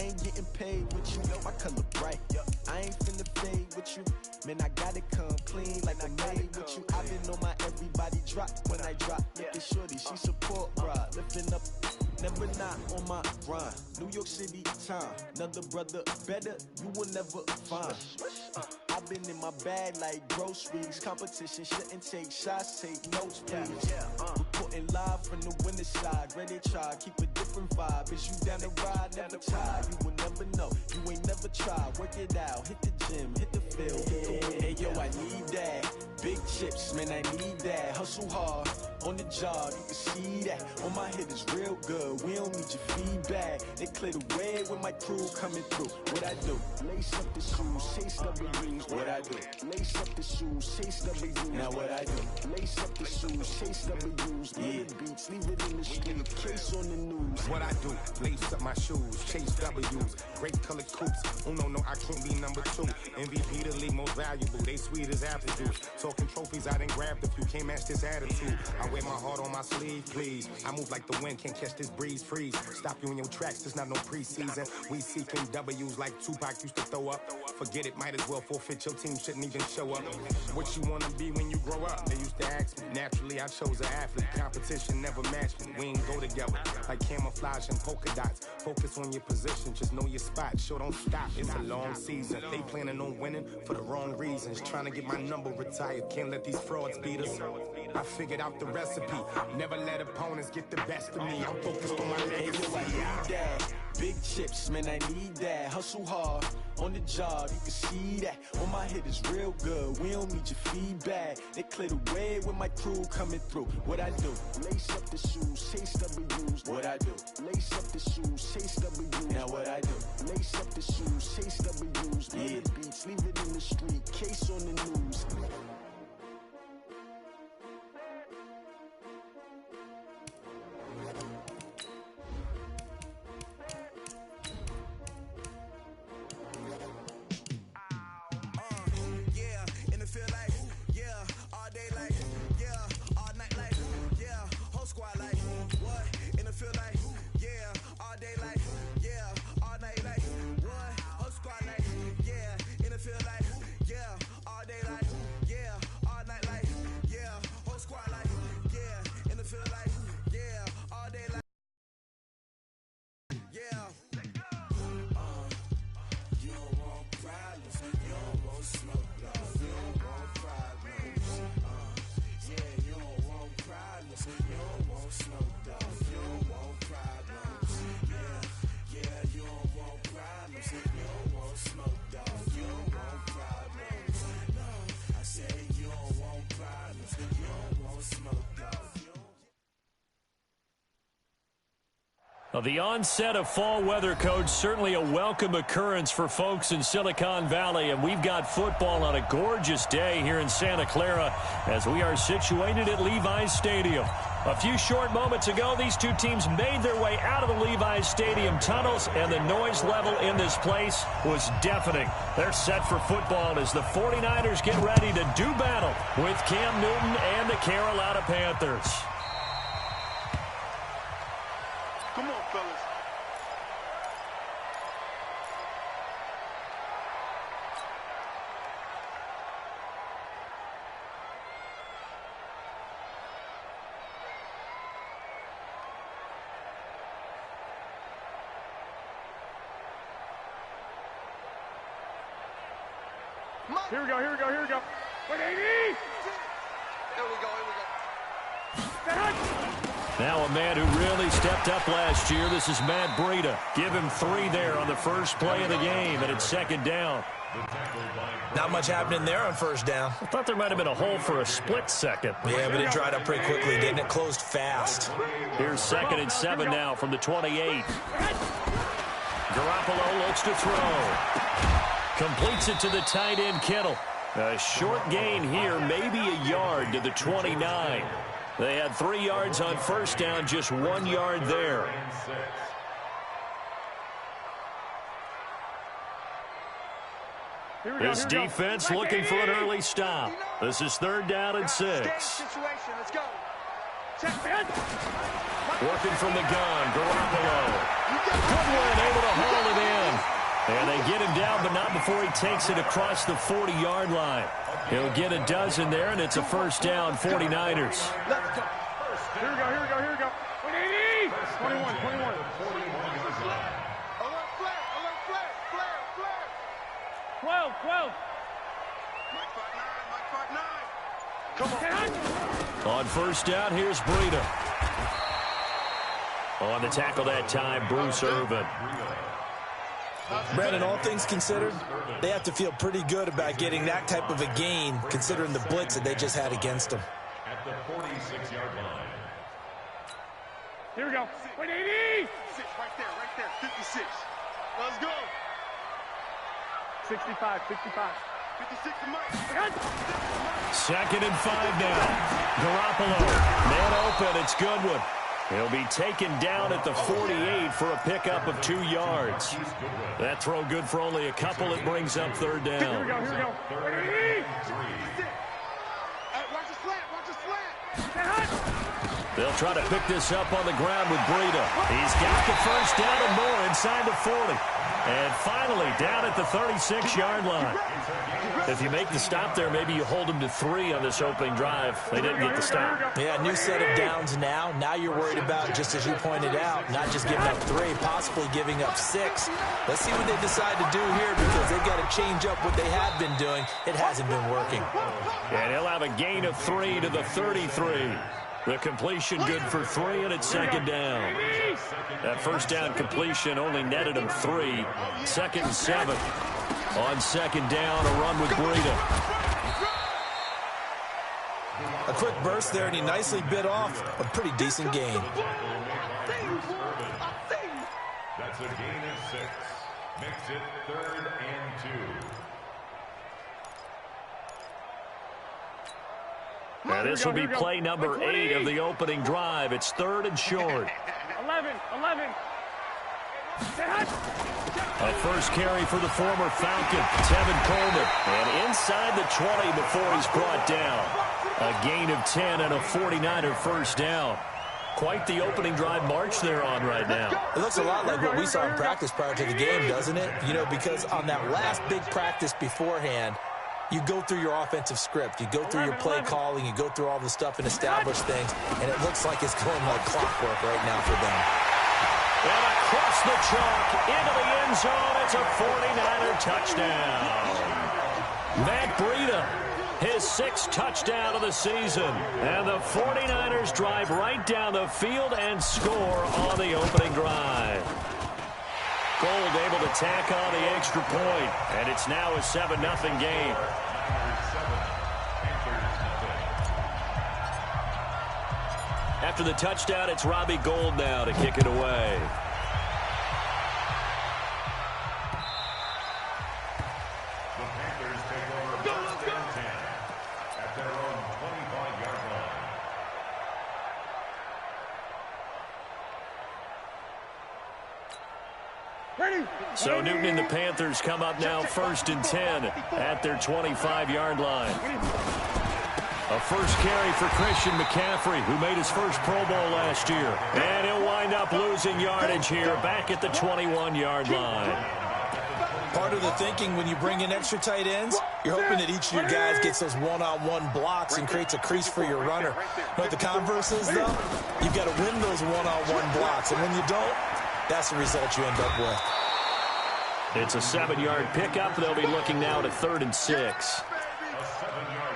ain't getting paid with you, my color bright. I ain't finna fade with you. Man, I gotta come clean like I made with you. I've been on my everybody drop when I drop. Look at shorty, she support ride. Lifting up, never not on my grind. New York City time, another brother better, you will never find. I've been in my bag like groceries. Competition shouldn't take shots, take notes, please. Reporting live from the winter side. Ready to try, keep a different vibe. Is you down the ride, never tired. You will never know, you ain't never tried. Work it out, hit the gym, hit the field, hit the wind. Hey yo, I need that. Big chips, man, I need that. Hustle hard, on the job, you can see that. On my head is real good, we don't need your feedback. They clear the way with my crew coming through. What I do? Lace up the shoes, chase W's. What I do? Lace up the shoes, chase W's. Now what I do? Lace up the shoes, chase W's. Yeah. Beats, leave it in the street, case on the news. What I do? Lace up my shoes, chase W's. Great colored coops. Oh no, I can't be number 2. MVP the league most valuable. They sweet as apple juice. Talking trophies, I didn't grab the few. Can't match this attitude. I wear my heart on my sleeve, please. I move like the wind, can't catch this breeze, freeze. Stop you in your tracks, there's not no preseason. We seeking W's like Tupac used to throw up. Forget it, might as well forfeit. Your team shouldn't even show up. What you wanna be when you grow up? They used to ask me. Naturally, I chose an athlete. Competition never matched me. We ain't go together like camouflage and polka dots. Focus on your position, just know your spot. Sure, don't stop. It's a long season. They planning on winning for the wrong reasons. Trying to get my number retired. Can't let these frauds beat us. I figured out the recipe. Never let opponents get the best of me. I'm focused on my legacy. I need that. Big chips, man, I need that. Hustle hard, on the job, you can see that. On my head is real good, we don't need your feedback. They clear the way with my crew coming through. What I do? Lace up the shoes, chase W's. What I do? Lace up the shoes, chase W's. Now what I do? Lace up the shoes, chase W's. Yeah. Beats, leave it in the street, case on the news. Well, the onset of fall weather, Coach, certainly a welcome occurrence for folks in Silicon Valley, and we've got football on a gorgeous day here in Santa Clara as we are situated at Levi's Stadium. A few short moments ago, these two teams made their way out of the Levi's Stadium tunnels, and the noise level in this place was deafening. They're set for football as the 49ers get ready to do battle with Cam Newton and the Carolina Panthers. Come on, fellas. Here we go. Wait, AD! Here we go. Now a man who really stepped up last year. This is Matt Breida. Give him 3 there on the first play of the game, and it's second down. Not much happening there on first down. I thought there might have been a hole for a split second. Yeah, but it dried up pretty quickly, didn't it? Closed fast. Here's 2nd and 7 now from the 28. Garoppolo looks to throw. Completes it to the tight end, Kittle. A short gain here, maybe a yard to the 29. They had 3 yards on first down, just 1 yard there. This defense looking for an early stop. This is 3rd down and 6. Let's go. Working from the gun, Garoppolo. Good one, able to haul it in. get him down, but not before he takes it across the 40-yard line. He'll get a dozen there, and it's a first down, 49ers. Here we go, here we go, here we go. 180! 21, 21. Alert flare, alert flare, flare, flare. 12, 12. Mike 5-9, Mike 5-9. Come on. On first down, here's Breida. On the tackle that time, Bruce Irvin. Brandon, all things considered, they have to feel pretty good about getting that type of a gain, considering the blitz that they just had against them. At the 46-yard line. Here we go. 180! 6, right there, 56. Let's go. 65, 65. 56 to Mike. Second and 5 now. Garoppolo. Man open. It's Goodwin. He'll be taken down at the 48 for a pickup of 2 yards. That throw good for only a couple. It brings up third down. Here we go, here we go. 180! Watch the slant, watch the slant. They'll try to pick this up on the ground with Breida. He's got the first down and more inside the 40. And finally down at the 36-yard line. If you make the stop there, maybe you hold them to 3 on this opening drive. They didn't get the stop. Yeah, new set of downs now. Now you're worried about, just as you pointed out, not just giving up 3, possibly giving up 6. Let's see what they decide to do here, because they've got to change up what they have been doing. It hasn't been working. And he'll have a gain of 3 to the 33. The completion good for 3, and it's second down. That first down completion only netted him 3. Second and 7. On second down, a run with Breida. A quick burst there, and he nicely bit off a pretty decent gain. That's a gain of 6. Makes it 3rd and 2. Now this will be play number 8 of the opening drive. It's 3rd and short. 11. A first carry for the former Falcon, Tevin Coleman. And inside the 20 before he's brought down. A gain of 10 and a 49er first down. Quite the opening drive march they're on right now. It looks a lot like what we saw in practice prior to the game, doesn't it? You know, because on that last big practice beforehand, you go through your offensive script. You go through your play calling. You go through all the stuff and establish things. And it looks like it's going like clockwork right now for them. And across the chalk, into the end zone, it's a 49er touchdown. Matt Breida, his 6th touchdown of the season. And the 49ers drive right down the field and score on the opening drive. Gold able to tack on the extra point, and it's now a 7-0 game. After the touchdown, it's Robbie Gould now to kick it away. The Panthers take over first and 10 at their own 25-yard line. So Newton and the Panthers come up now 1st and 10 at their 25-yard line. A first carry for Christian McCaffrey, who made his first Pro Bowl last year. And he'll wind up losing yardage here back at the 21-yard line. Part of the thinking when you bring in extra tight ends, you're hoping that each of your guys gets those one-on-one blocks and creates a crease for your runner. But the converse is, though, you've got to win those one-on-one blocks. And when you don't, that's the result you end up with. It's a 7-yard pickup. They'll be looking now to 3rd and 6.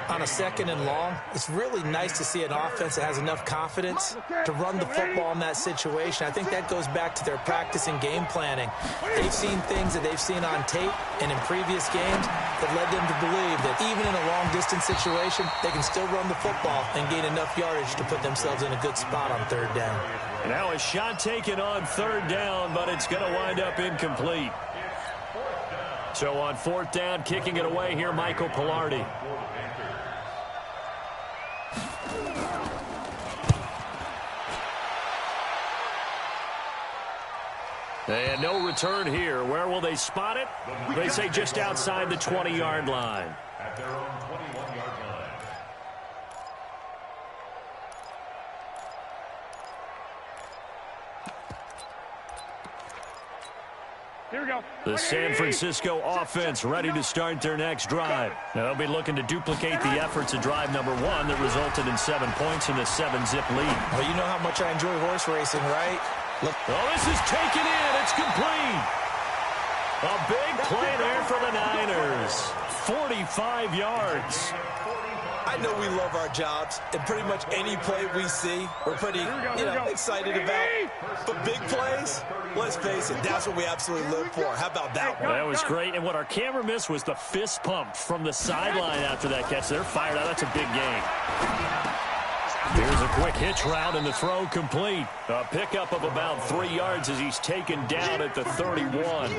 On a 2nd and long, it's really nice to see an offense that has enough confidence to run the football in that situation. I think that goes back to their practice and game planning. They've seen things that they've seen on tape and in previous games that led them to believe that even in a long-distance situation, they can still run the football and gain enough yardage to put themselves in a good spot on 3rd down. Now a shot taken on 3rd down, but it's going to wind up incomplete. So on 4th down, kicking it away here, Michael Pilardi. And no return here. Where will they spot it? They say just outside the 20-yard line. At their own 21-yard line. Here we go. The San Francisco offense ready to start their next drive. Now they'll be looking to duplicate the efforts of drive number 1 that resulted in 7 points in a 7-zip lead. Well, you know how much I enjoy horse racing, right? Look. Oh, this is taken in. It's complete. A big play there for the Niners. 45 yards. I know we love our jobs, and pretty much any play we see, we're pretty, excited about. But big plays, let's face it, that's what we absolutely live for. How about that one? That was great, and what our camera missed was the fist pump from the sideline after that catch. They're fired out. That's a big game. Here's a quick hitch route, and the throw complete. A pickup of about 3 yards as he's taken down at the 31.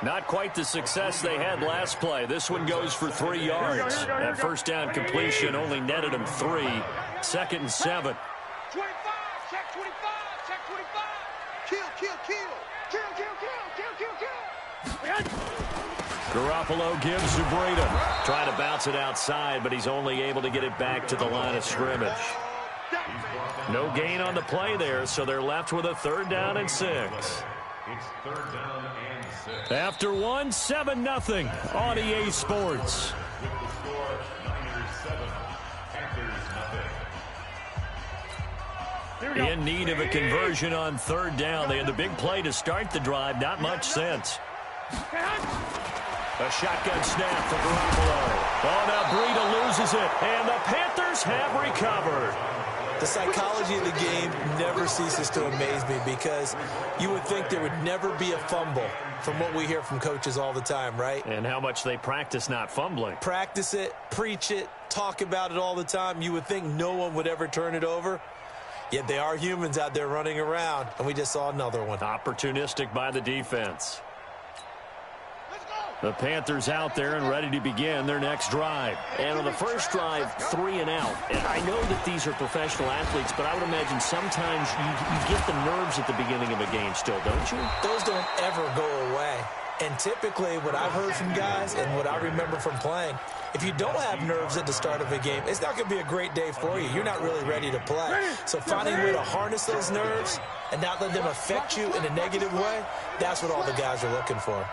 Not quite the success they had last play. This one goes for 3 yards. That first down completion only netted him 3. 2nd and 7. 25, check 25, check 25. Kill, kill, kill. Kill, kill, kill, kill, kill, kill. Garoppolo gives to Breida. Trying to bounce it outside, but he's only able to get it back to the line of scrimmage. No gain on the play there, so they're left with a 3rd down and 6. It's 3rd down and 6. After 1, 7-0 on EA Sports. With the score, Niners 7, Panthers nothing. In need of a conversion on 3rd down. They had the big play to start the drive. Not much sense. A shotgun snap for Garoppolo. Oh, now Breida loses it, and the Panthers have recovered. The psychology of the game never ceases to amaze me because you would think there would never be a fumble from what we hear from coaches all the time, right? And how much they practice not fumbling. Practice it, preach it, talk about it all the time. You would think no one would ever turn it over. Yet they are humans out there running around, and we just saw another one. Opportunistic by the defense. The Panthers out there and ready to begin their next drive. And on the first drive, 3 and out. And I know that these are professional athletes, but I would imagine sometimes you get the nerves at the beginning of a game still, don't you? Those don't ever go away. And typically what I've heard from guys and what I remember from playing, if you don't have nerves at the start of a game, it's not going to be a great day for you. You're not really ready to play. So finding a way to harness those nerves and not let them affect you in a negative way, that's what all the guys are looking for.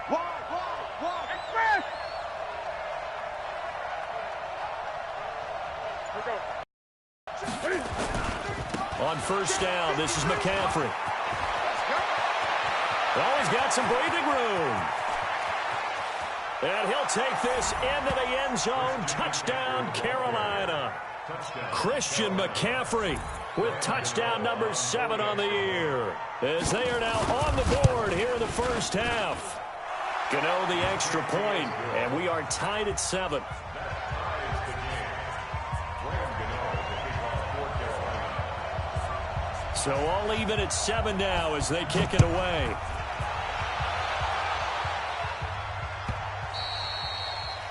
On first down, this is McCaffrey. Oh, he's got some breathing room. And he'll take this into the end zone. Touchdown, Carolina. Christian McCaffrey with touchdown number 7 on the year. As they are now on the board here in the first half. Gano the extra point, and we are tied at 7. So all even at 7 now as they kick it away.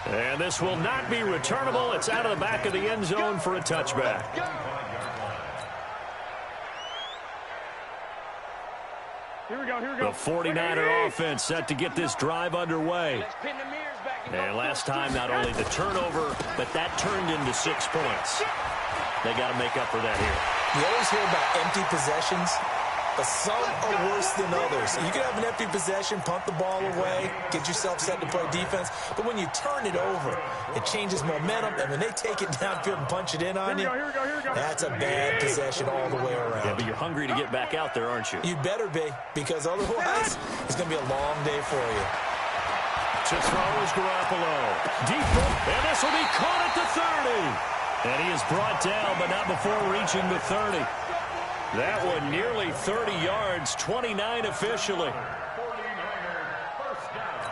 And this will not be returnable. It's out of the back of the end zone for a touchback. Here we go, here we go. The 49er offense set to get this drive underway. And last time, not only the turnover, but that turned into 6 points. They got to make up for that here. You always hear about empty possessions, but some are worse than others. You can have an empty possession, punt the ball away, get yourself set to play defense, but when you turn it over, it changes momentum, and when they take it downfield and punch it in on you, that's a bad possession all the way around. Yeah, but you're hungry to get back out there, aren't you? You'd better be, because otherwise, it's going to be a long day for you. To throw is Garoppolo. Deep, and this will be caught at the 30. And he is brought down, but not before reaching the 30. That one nearly 30 yards, 29 officially. 49er first down.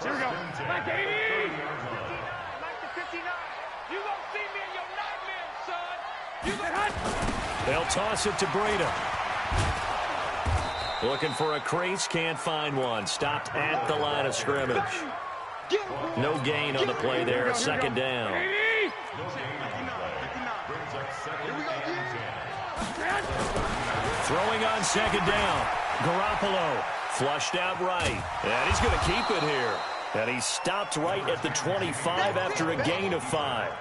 Here we go. Back to 80. Back to 59. You gonna see me in your nightmares, son. You gonna They'll toss it to Breida. Looking for a crease, can't find one. Stopped at the line of scrimmage. No gain on the play there, 2nd down. Throwing on 2nd down. Garoppolo flushed out right. And he's going to keep it here. And he stopped right at the 25 after a gain of 5.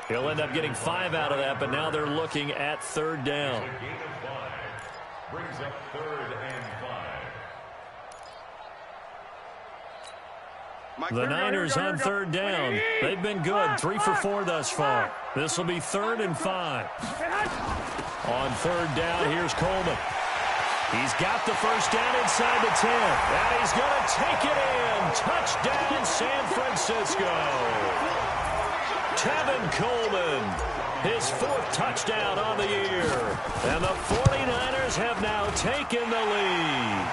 He'll end up getting 5 out of that, but now they're looking at 3rd down. A gain of 5 brings up 3rd and 5. The Niners on third down. They've been good, 3 for 4 thus far. This will be 3rd and 5. On third down, here's Coleman. He's got the first down inside the 10. And he's going to take it in. Touchdown, San Francisco. Tevin Coleman, his 4th touchdown on the year. And the 49ers have now taken the lead.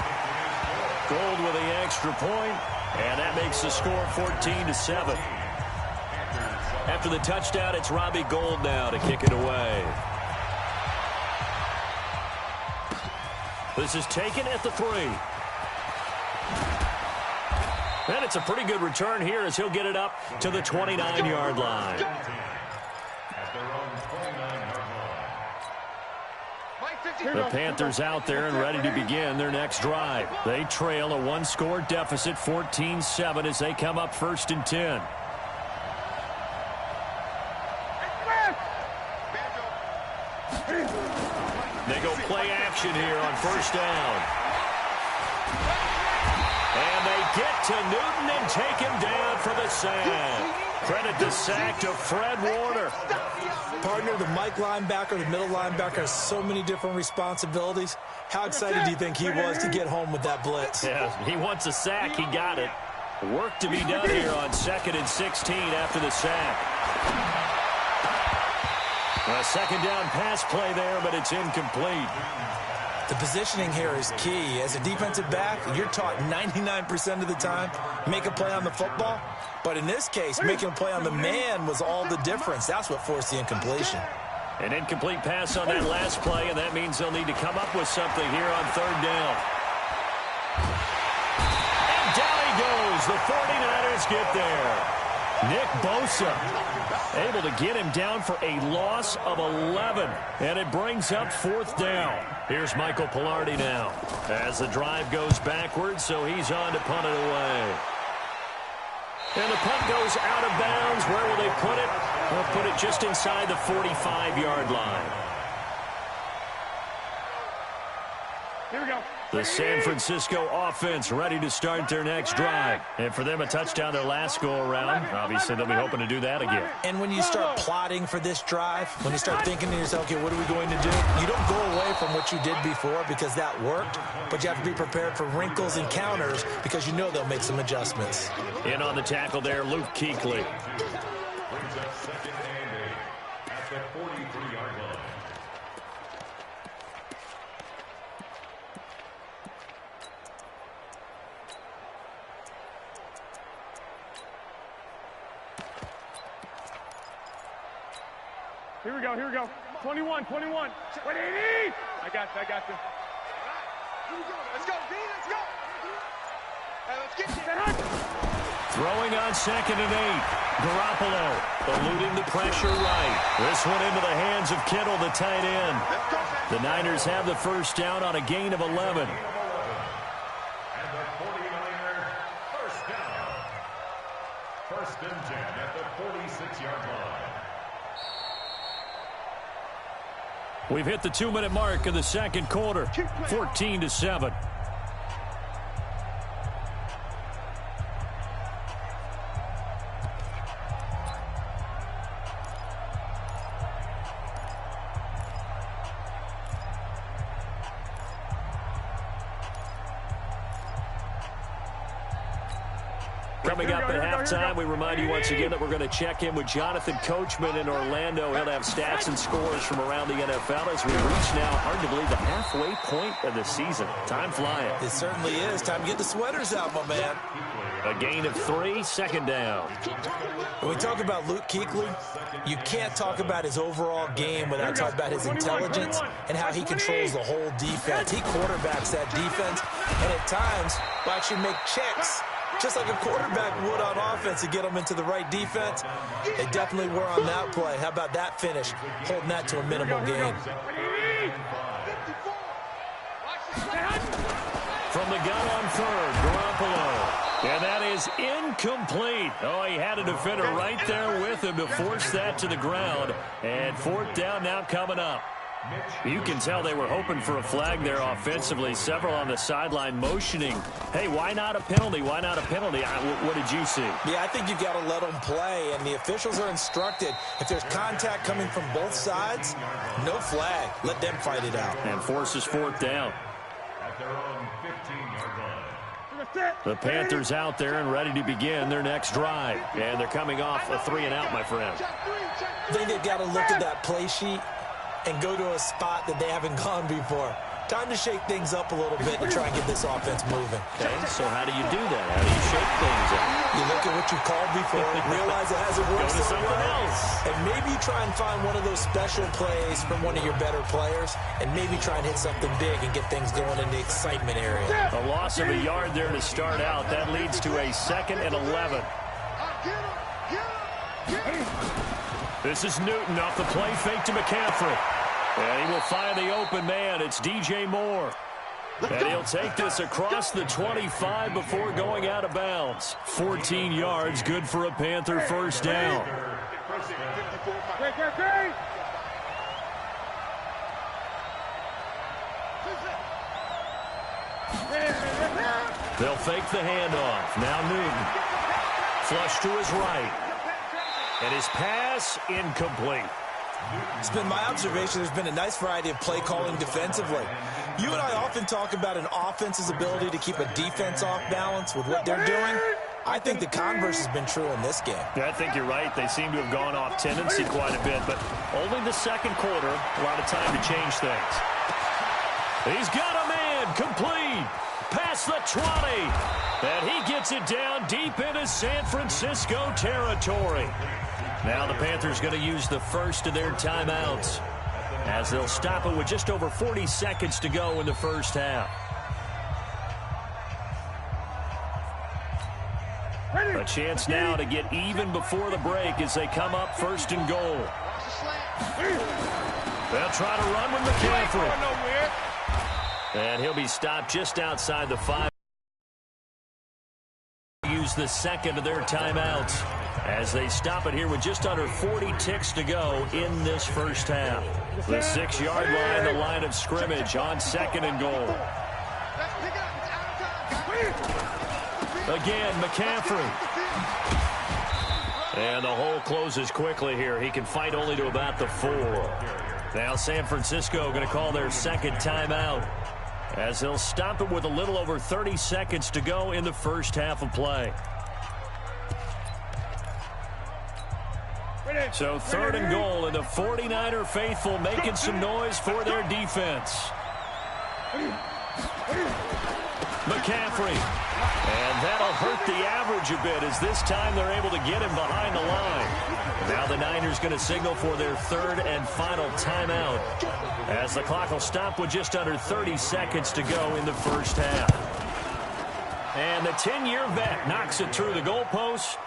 Gold with the extra point, and that makes the score 14-7. After the touchdown, it's Robbie Gould now to kick it away. This is taken at the 3. And it's a pretty good return here as he'll get it up to the 29-yard line. The Panthers out there and ready to begin their next drive. They trail a 1-score deficit, 14-7, as they come up 1st and 10. They go play action here on 1st down. And they get to Newton and take him down for the sack. Credit the sack to Fred Warner. Partner, the Mike linebacker, the middle linebacker has so many different responsibilities. How excited do you think he was to get home with that blitz? Yeah, he wants a sack. He got it. Work to be done here on 2nd and 16 after the sack. A 2nd down pass play there, but it's incomplete. The positioning here is key. As a defensive back, you're taught 99% of the time, make a play on the football. But in this case, making a play on the man was all the difference. That's what forced the incompletion. An incomplete pass on that last play, and that means they'll need to come up with something here on 3rd down. And down he goes. The 49ers get there. Nick Bosa able to get him down for a loss of 11. And it brings up 4th down. Here's Michael Pilardi now as the drive goes backwards, so he's on to punt it away. And the punt goes out of bounds. Where will they put it? They'll put it just inside the 45-yard line. Here we go. The San Francisco offense ready to start their next drive. And for them, a touchdown their last go-around. Obviously, they'll be hoping to do that again. And when you start plotting for this drive, when you start thinking to yourself, okay, what are we going to do? You don't go away from what you did before because that worked, but you have to be prepared for wrinkles and counters because you know they'll make some adjustments. In on the tackle there, Luke Kuechly. Brings up 2nd and 8 at the 43-yard line. Here we go, here we go. 21, 21. 180! I got you. Here we go. Let's go, D, let's go. Hey, let's get this. Throwing on 2nd and 8. Garoppolo eluding the pressure right. This one into the hands of Kittle, the tight end. The Niners have the 1st down on a gain of 11. And the 49ers, 1st down. 1st and 10 at the 46-yard line. We've hit the 2-minute mark of the 2nd quarter, 14-7. Coming up at halftime, we remind you once again that we're going to check in with Jonathan Coachman in Orlando. He'll have stats and scores from around the NFL as we reach now, hard to believe, the halfway point of the season. Time flying. It certainly is. Time to get the sweaters out, my man. A gain of 3, 2nd down. When we talk about Luke Kuechly, you can't talk about his overall game without talking about his intelligence and how he controls the whole defense. He quarterbacks that defense and at times will actually make checks just like a quarterback would on offense to get them into the right defense. They definitely were on that play. How about that finish? Holding that to a minimal gain. From the gun on 3rd, Garoppolo. And that is incomplete. Oh, he had a defender right there with him to force that to the ground. And 4th down now coming up. You can tell they were hoping for a flag there offensively. Several on the sideline motioning, hey, why not a penalty? Why not a penalty? What did you see? Yeah, I think you got to let them play, and the officials are instructed if there's contact coming from both sides, no flag. Let them fight it out. And forces fourth down. At their own 15-yard line. The Panthers out there and ready to begin their next drive. And they're coming off a 3-and-out, my friend. I think they've got to look at that play sheet and go to a spot that they haven't gone before. Time to shake things up a little bit to try and get this offense moving. Okay, so how do you do that? How do you shake things up? You look at what you called before, realize it hasn't worked Go to so something well, else. and maybe try and find one of those special plays from one of your better players, and maybe try and hit something big and get things going in the excitement area. A loss of a yard there to start out. That leads to a 2nd and 11. This is Newton off the play fake to McCaffrey. And he will find the open man. It's DJ Moore. And he'll take this across the 25 before going out of bounds. 14 yards, good for a Panther first down. They'll fake the handoff. Now Newton. Flush to his right. And his pass incomplete. It's been my observation there's been a nice variety of play calling defensively. You and I often talk about an offense's ability to keep a defense off balance with what they're doing. I think the converse has been true in this game. Yeah, I think you're right. They seem to have gone off tendency quite a bit, but only the second quarter, a lot of time to change things. He's got a man complete. Past the 20. And he gets it down deep into San Francisco territory. Now the Panthers going to use the first of their timeouts as they'll stop it with just over 40 seconds to go in the first half. A chance now to get even before the break as they come up 1st and goal. They'll try to run with McCaffrey. And he'll be stopped just outside the 5. Use the second of their timeouts as they stop it here with just under 40 ticks to go in this first half. The 6-yard line, the line of scrimmage on 2nd and goal. Again, McCaffrey. And the hole closes quickly here. He can fight only to about the 4. Now San Francisco going to call their second timeout as they'll stop it with a little over 30 seconds to go in the first half of play. So 3rd and goal, and the 49er faithful making some noise for their defense. McCaffrey. And that'll hurt the average a bit as this time they're able to get him behind the line. Now the Niners going to signal for their 3rd and final timeout as the clock will stop with just under 30 seconds to go in the first half. And the 10-year vet knocks it through the goalpost.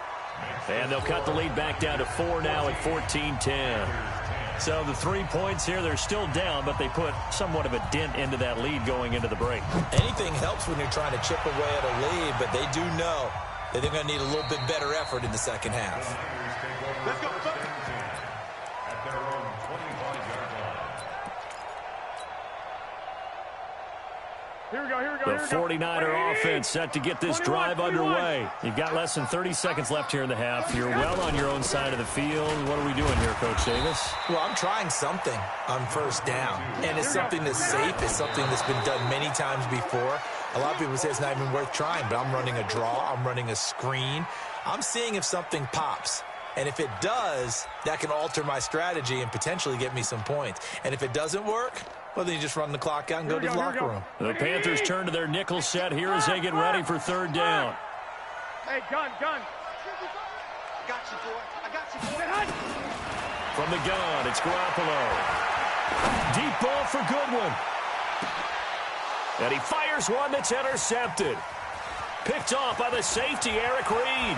And they'll cut the lead back down to 4 now at 14-10. So the 3 points here, they're still down, but they put somewhat of a dent into that lead going into the break. Anything helps when you're trying to chip away at a lead, but they do know that they're going to need a little bit better effort in the second half. Let's go. At their own 25-yard line. Here we go, here we go, The here we go. 49er offense set to get this drive underway. You've got less than 30 seconds left here in the half. You're well on your own side of the field. What are we doing here, Coach Davis? Well, I'm trying something on first down, and it's something that's safe. It's something that's been done many times before. A lot of people say it's not even worth trying, but I'm running a draw. I'm running a screen. I'm seeing if something pops. And if it does, that can alter my strategy and potentially get me some points. And if it doesn't work, well, then you just run the clock out and go to the locker room. The Panthers turn to their nickel set here as they get ready for 3rd down. Hey, gun. I got you, boy. I got you, boy. From the gun, it's Garoppolo. Deep ball for Goodwin. And he fires one that's intercepted. Picked off by the safety, Eric Reed.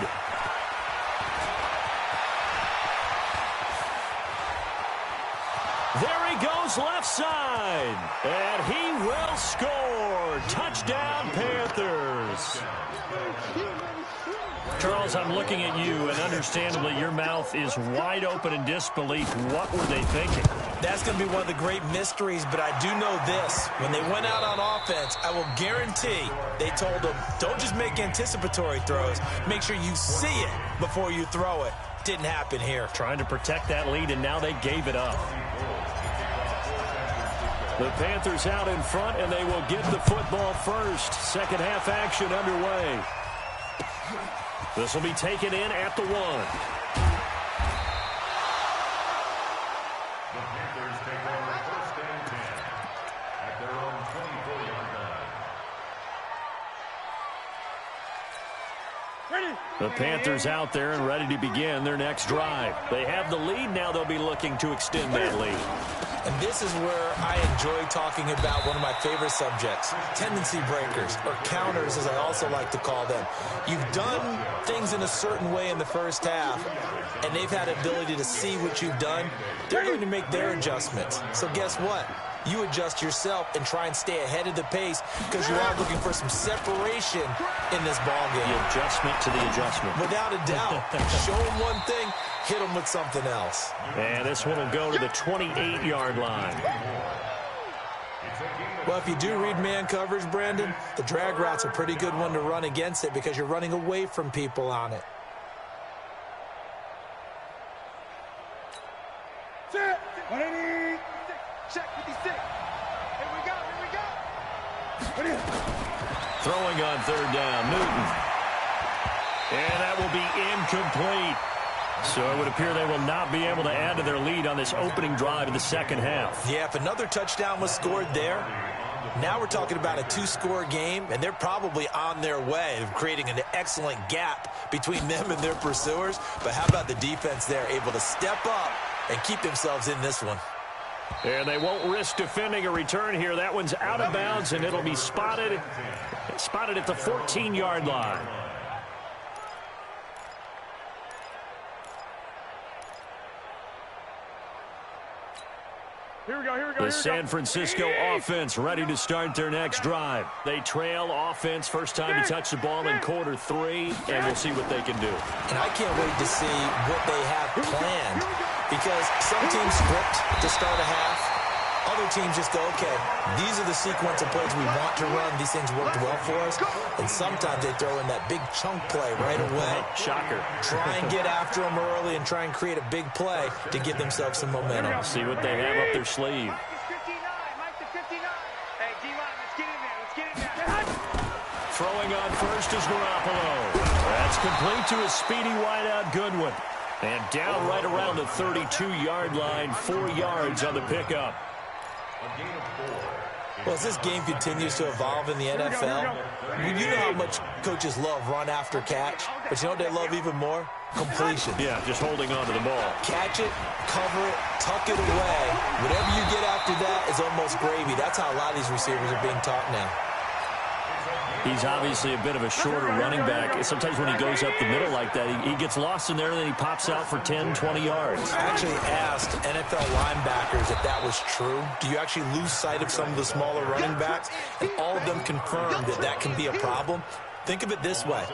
There he goes left side. And he will score. Touchdown, Panthers. Charles, I'm looking at you, and understandably your mouth is wide open in disbelief. What were they thinking? That's going to be one of the great mysteries, but I do know this. When they went out on offense, I will guarantee they told them, don't just make anticipatory throws. Make sure you see it before you throw it. Didn't happen here. Trying to protect that lead, and now they gave it up. The Panthers out in front, and they will get the football first. Second half action underway. This will be taken in at the 1. The Panthers take over first and 10 at their own 24-yard line. Ready? The Panthers out there and ready to begin their next drive. They have the lead. Now they'll be looking to extend that lead. And this is where I enjoy talking about one of my favorite subjects, tendency breakers, or counters as I also like to call them. You've done things in a certain way in the first half, and they've had ability to see what you've done. They're going to make their adjustments. So guess what? You adjust yourself and try and stay ahead of the pace because you are looking for some separation in this ball game. The adjustment to the adjustment. Without a doubt. Show them one thing, hit them with something else. And this one will go to the 28-yard line. Well, if you do read man coverage, Brandon, the drag route's a pretty good one to run against it because you're running away from people on it. Set. 180. Check 56. Here we go, here we go. Ready? Throwing on third down, Newton. And that will be incomplete. So it would appear they will not be able to add to their lead on this opening drive of the second half. Yeah, if another touchdown was scored there, now we're talking about a 2-score game, and they're probably on their way of creating an excellent gap between them and their pursuers. But how about the defense there, able to step up and keep themselves in this one? And they won't risk defending a return here. That one's out of bounds, and it'll be spotted at the 14-yard line. Here we go, here we go. The San Francisco offense ready to start their next drive. They trail offense first time to touch the ball in quarter 3, and we'll see what they can do. And I can't wait to see what they have planned because some teams script to start a half. Other teams just go, okay, these are the sequence of plays we want to run. These things worked well for us. And sometimes they throw in that big chunk play right away. Shocker. Try and get after them early and try and create a big play to give themselves some momentum. See what they have up their sleeve. Mike to 59, Mike to 59. Hey, D-line, let's get in there, let's get in there. Throwing on first is Garoppolo. That's complete to a speedy wideout Goodwin. And down right around the 32-yard line, 4 yards on the pickup. Well, as this game continues to evolve in the NFL, you know how much coaches love run after catch, but you know what they love even more? Completion. Yeah, just holding on to the ball. Catch it, cover it, tuck it away. Whatever you get after that is almost gravy. That's how a lot of these receivers are being taught now. He's obviously a bit of a shorter running back. Sometimes when he goes up the middle like that, he gets lost in there, and then he pops out for 10, 20 yards. I actually asked NFL linebackers if that was true. Do you actually lose sight of some of the smaller running backs? And all of them confirmed that that can be a problem. Think of it this way.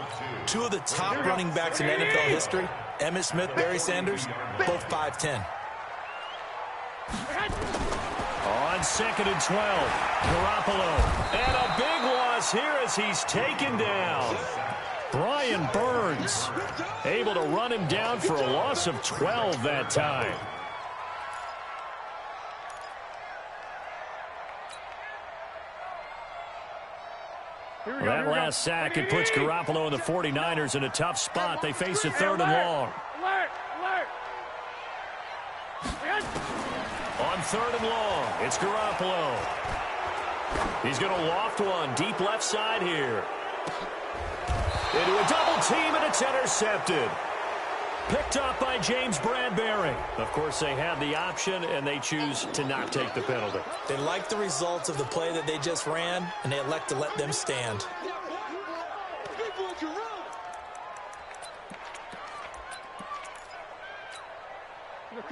2 of the top running backs in NFL history, Emmitt Smith, Barry Sanders, both 5'10". On 2nd and 12, Garoppolo. And a big loss here as he's taken down. Brian Burns able to run him down for a loss of 12 that time. That last sack, it puts Garoppolo and the 49ers in a tough spot. They face a 3rd and long. Alert, alert. On 3rd and long, it's Garoppolo. He's going to loft one deep left side here. Into a double team, and it's intercepted. Picked up by James Bradbury. Of course, they have the option, and they choose to not take the penalty. They like the results of the play that they just ran, and they elect to let them stand.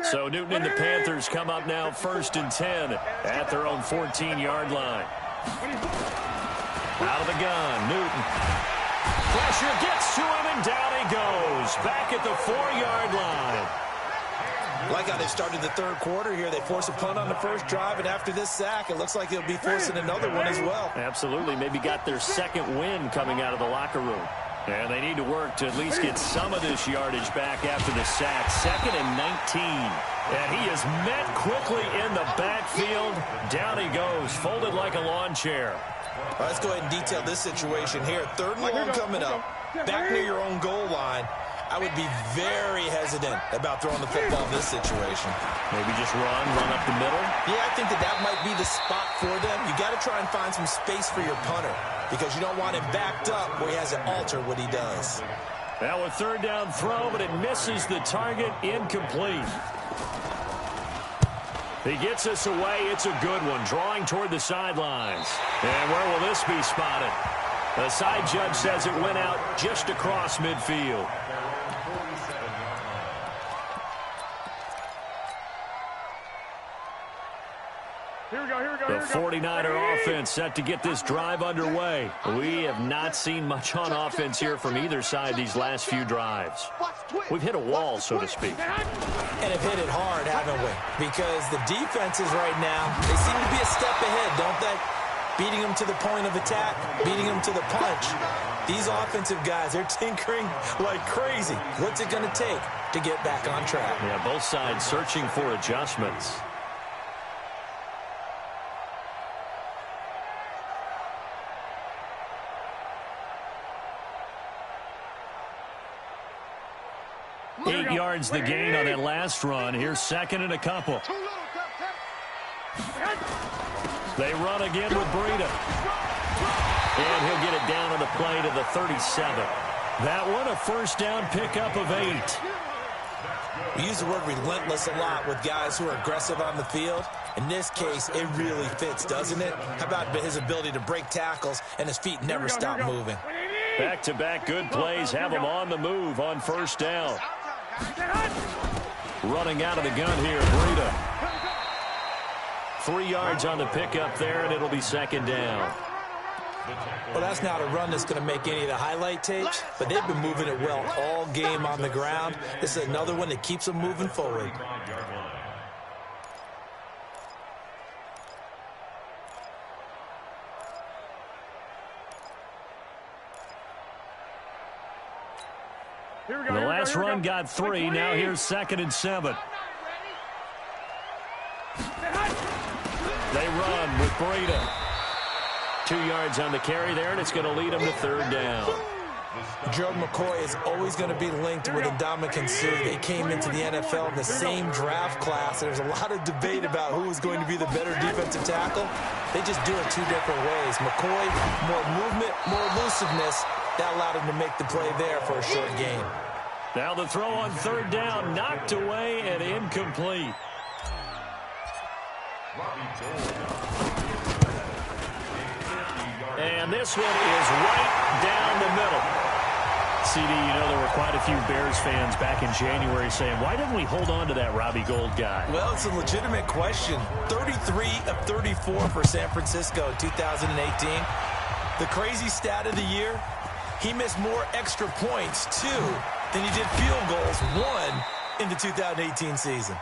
So Newton and the Panthers come up now 1st and 10 at their own 14-yard line. Out of the gun, Newton. Pressure gets to him, and down he goes. Back at the 4-yard line. Like how they've started the third quarter here. They force a punt on the first drive, and after this sack, it looks like they'll be forcing another one as well. Absolutely. Maybe got their second win coming out of the locker room. And they need to work to at least get some of this yardage back after the sack. 2nd and 19. And he is met quickly in the backfield. Down he goes, folded like a lawn chair. All right, let's go ahead and detail this situation here. 3rd and long coming up. Back near your own goal line. I would be very hesitant about throwing the football in this situation. Maybe just run up the middle? Yeah, I think that might be the spot for them. You got to try and find some space for your punter because you don't want him backed up where he has to alter what he does. Now a 3rd down throw, but it misses the target. Incomplete. He gets us away. It's a good one. Drawing toward the sidelines. And where will this be spotted? The side judge says it went out just across midfield. The 49er offense set to get this drive underway. We have not seen much on offense here from either side these last few drives. We've hit a wall, so to speak. And have hit it hard, haven't we? Because the defenses right now, they seem to be a step ahead, don't they? Beating them to the point of attack, beating them to the punch. These offensive guys, they're tinkering like crazy. What's it going to take to get back on track? Yeah, both sides searching for adjustments. Eight yards the gain on that last run. Here's 2nd and a couple. They run again with Breida. And he'll get it down on the play to the 37. That one a 1st down pickup of 8. We use the word relentless a lot with guys who are aggressive on the field. In this case, it really fits, doesn't it? How about his ability to break tackles and his feet never stop moving? Back-to-back good plays have him on the move on 1st down. Running out of the gun here, Breida. 3 yards on the pickup there, and it'll be 2nd down. Well, that's not a run that's going to make any of the highlight tapes, but they've been moving it well all game on the ground. This is another one that keeps them moving forward. The last run got 3. Now here's 2nd and 7. They run with Breida. 2 yards on the carry there, and it's going to lead them to 3rd down. Joe McCoy is always going to be linked with Ndamukong Suh. They came into the NFL in the same draft class. There's a lot of debate about who was going to be the better defensive tackle. They just do it 2 different ways. McCoy, more movement, more elusiveness. That allowed him to make the play there for a short gain. Now the throw on 3rd down, knocked away and incomplete. And this one is right down the middle. CD, you know there were quite a few Bears fans back in January saying, why didn't we hold on to that Robbie Gould guy? Well, it's a legitimate question. 33 of 34 for San Francisco in 2018. The crazy stat of the year, he missed more extra points, 2, than he did field goals, 1 in the 2018 season.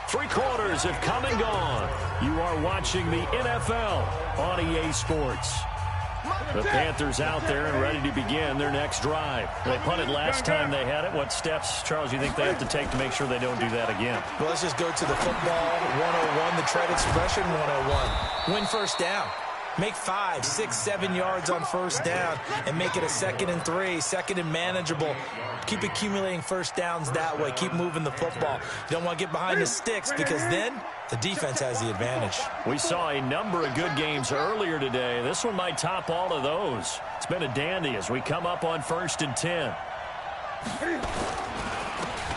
3 quarters have come and gone. You are watching the NFL on EA Sports. The Panthers out there and ready to begin their next drive. They punted last time they had it. What steps, Charles, you think they have to take to make sure they don't do that again? Well, let's just go to the football 101, the tread expression 101. Win 1st down. Make 5, 6, 7 yards on 1st down and make it a 2nd and 3, 2nd and manageable. Keep accumulating 1st downs that way. Keep moving the football. You don't want to get behind the sticks because then the defense has the advantage. We saw a number of good games earlier today. This one might top all of those. It's been a dandy as we come up on 1st and 10.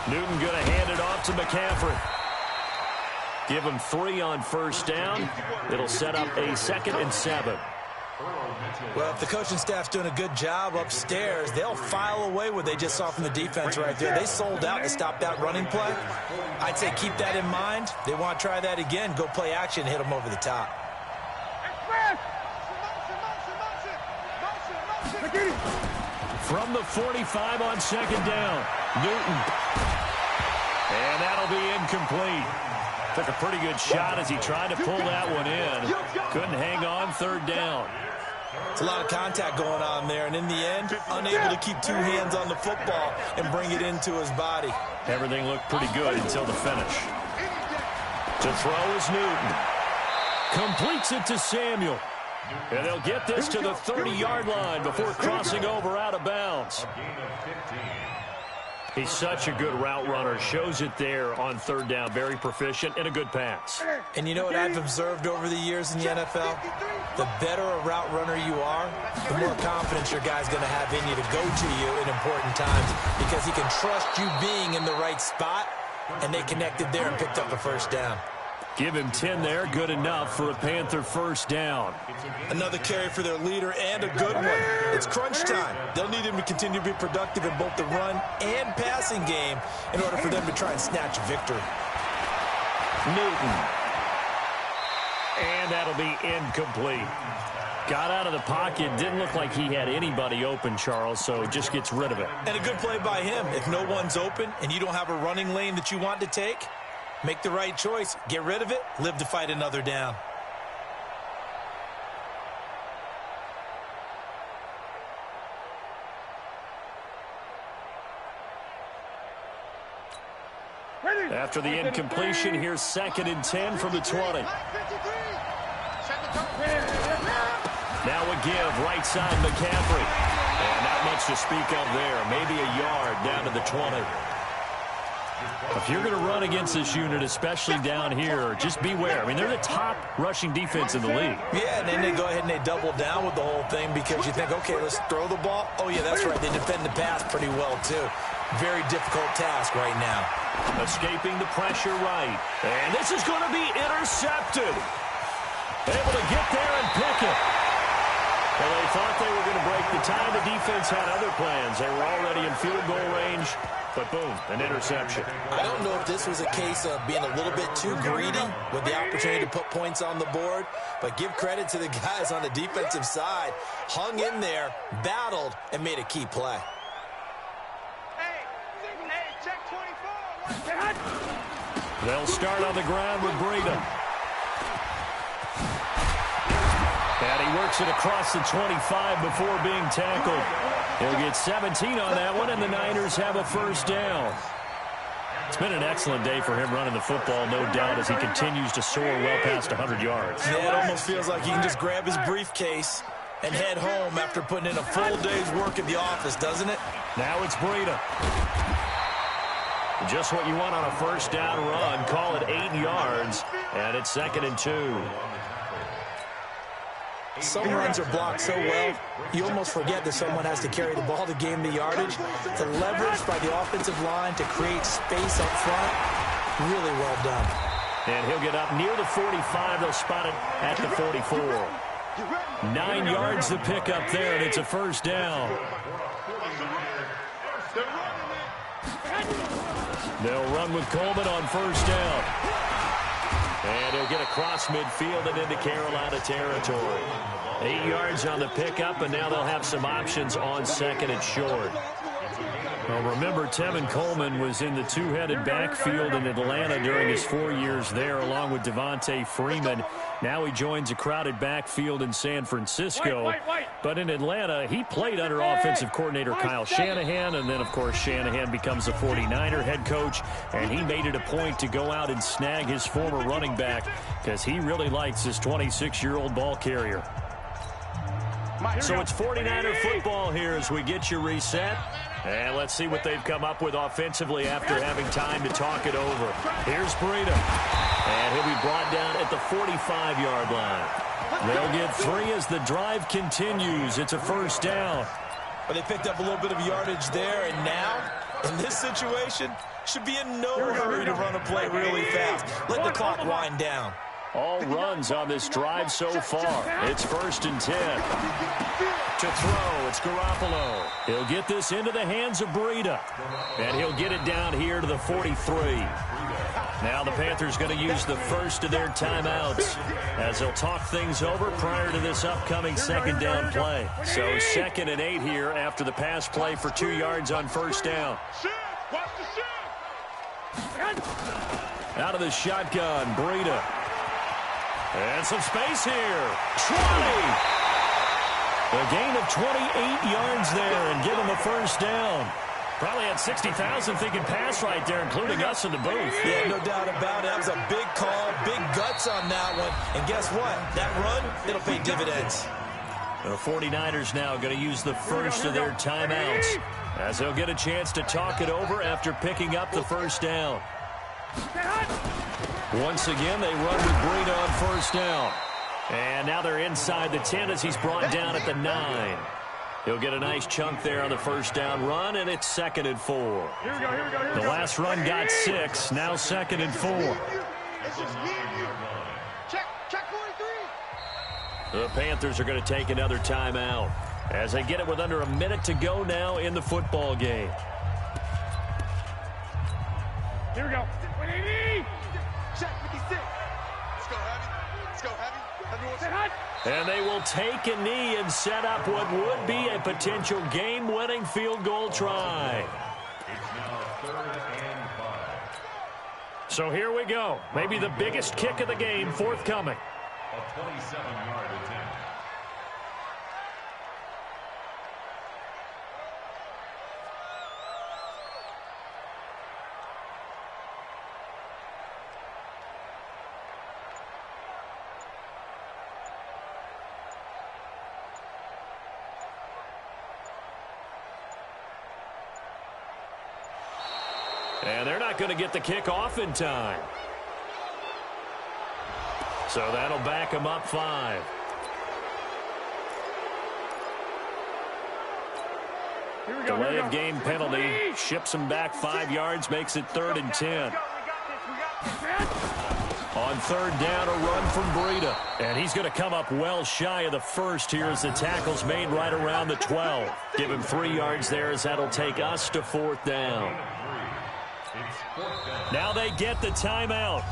Newton going to hand it off to McCaffrey. Give him 3 on 1st down. It'll set up a 2nd and 7. Well, if the coaching staff's doing a good job upstairs, they'll file away what they just saw from the defense right there. They sold out to stop that running play. I'd say keep that in mind. They want to try that again. Go play action, hit them over the top. From the 45 on 2nd down, Newton. And that'll be incomplete. Took a pretty good shot as he tried to pull that one in. Couldn't hang on, third down. It's a lot of contact going on there, and in the end, unable to keep two hands on the football and bring it into his body. Everything looked pretty good until the finish. To throw is Newton. Completes it to Samuel. And they'll get this to the 30-yard line before crossing over out of bounds. He's such a good route runner. Shows it there on third down. Very proficient and a good pass. And you know what I've observed over the years in the NFL? The better a route runner you are, the more confidence your guy's going to have in you to go to you in important times because he can trust you being in the right spot, and they connected there and picked up a first down. Give him 10 there. Good enough for a Panther first down. Another carry for their leader and a good one. It's crunch time. They'll need him to continue to be productive in both the run and passing game in order for them to try and snatch a victory. Newton. And that'll be incomplete. Got out of the pocket. Didn't look like he had anybody open, Charles, so just gets rid of it. And a good play by him. If no one's open and you don't have a running lane that you want to take, make the right choice. Get rid of it. Live to fight another down. After the incompletion, here's 2nd and 10 from the 20. Now a give, right side McCaffrey. And not much to speak of there. Maybe a yard down to the 20. If you're going to run against this unit, especially down here, just beware. I mean, they're the top rushing defense in the league. Yeah, and then they go ahead and they double down with the whole thing because you think, okay, let's throw the ball. Oh, yeah, that's right. They defend the pass pretty well, too. Very difficult task right now. Escaping the pressure right. And this is going to be intercepted. Able to get there and pick it. Well, they thought they were going to break the tie. The defense had other plans. They were already in field goal range. But boom, an interception. I don't know if this was a case of being a little bit too greedy with the opportunity to put points on the board, but give credit to the guys on the defensive side. Hung in there, battled, and made a key play. Hey, check 24. They'll start on the ground with Breida. And he works it across the 25 before being tackled. He'll get 17 on that one, and the Niners have a first down. It's been an excellent day for him running the football, no doubt, as he continues to soar well past 100 yards. Yeah, it almost feels like he can just grab his briefcase and head home after putting in a full day's work at the office, doesn't it? Now it's Breida. Just what you want on a first down run. Call it 8 yards, and it's 2nd and 2. Some runs are blocked so well, you almost forget that someone has to carry the ball to gain the yardage. The leverage by the offensive line to create space up front, really well done. And he'll get up near the 45. They'll spot it at the 44. 9 yards to pick up there, and it's a first down. They'll run with Coleman on first down. And he'll get across midfield and into Carolina territory. 8 yards on the pickup, and now they'll have some options on 2nd and short. Well, remember, Tevin Coleman was in the two-headed backfield in Atlanta during his 4 years there, along with Devontae Freeman. Now he joins a crowded backfield in San Francisco. But in Atlanta, he played under offensive coordinator Kyle Shanahan, and then, of course, Shanahan becomes a 49er head coach, and he made it a point to go out and snag his former running back because he really likes his 26-year-old ball carrier. So it's 49er football here as we get you reset. And let's see what they've come up with offensively after having time to talk it over. Here's Breida. And he'll be brought down at the 45-yard line. They'll get 3 as the drive continues. It's a first down. But they picked up a little bit of yardage there, and now, in this situation, should be in no hurry to run a play really fast. Let the clock wind down. All runs on this drive so far. It's 1st and 10. To throw, it's Garoppolo. He'll get this into the hands of Breida. And he'll get it down here to the 43. Now the Panthers going to use the first of their timeouts as they'll talk things over prior to this upcoming 2nd down play. So 2nd and 8 here after the pass play for 2 yards on first down. Out of the shotgun, Breida. And some space here. 20. A gain of 28 yards there and give him a first down. Probably had 60,000 thinking pass right there, including us in the booth. Yeah, no doubt about it. That was a big call, big guts on that one. And guess what? That run, it'll pay dividends. The 49ers now going to use the first of their timeouts as they'll get a chance to talk it over after picking up the first down. Once again, they run with Breida on first down. And now they're inside the 10 as he's brought down at the 9. He'll get a nice chunk there on the first down run, and it's 2nd and 4. Here we go. The last run got 6, now 2nd and 4. Check 43. The Panthers are going to take another timeout as they get it with under a minute to go now in the football game. Here we go. Check 56. Let's go heavy. And they will take a knee and set up what would be a potential game-winning field goal try. It's now 3rd and 5. So here we go. Maybe the biggest kick of the game forthcoming. A 27-yard attempt. And they're not going to get the kick off in time. So that'll back them up 5. Delay of game penalty ships them back 5 yards, makes it 3rd and 10. On 3rd down, a run from Breida. And he's going to come up well shy of the first here as the tackle's made right around the 12. Give him 3 yards there as that'll take us to 4th down. Now they get the timeout.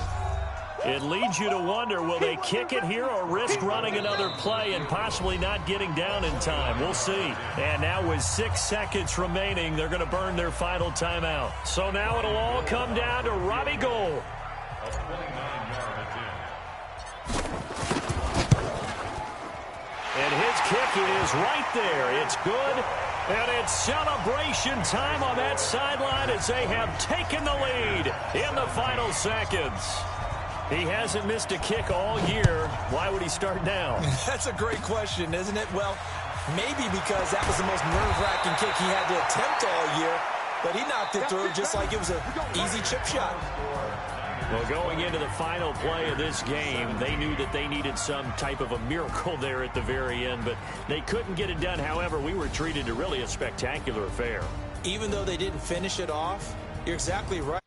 It leads you to wonder, will they kick it here or risk running another play and possibly not getting down in time? We'll see. And now with 6 seconds remaining, they're going to burn their final timeout. So now it'll all come down to Robbie Gould. A 29-yard attempt. And his kick is right there. It's good. And it's celebration time on that sideline as they have taken the lead in the final seconds. He hasn't missed a kick all year. Why would he start now? That's a great question, isn't it? Well, maybe because that was the most nerve-wracking kick he had to attempt all year, but he knocked it through just like it was an easy chip shot. Well, going into the final play of this game, they knew that they needed some type of a miracle there at the very end, but they couldn't get it done. However, we were treated to really a spectacular affair. Even though they didn't finish it off, you're exactly right.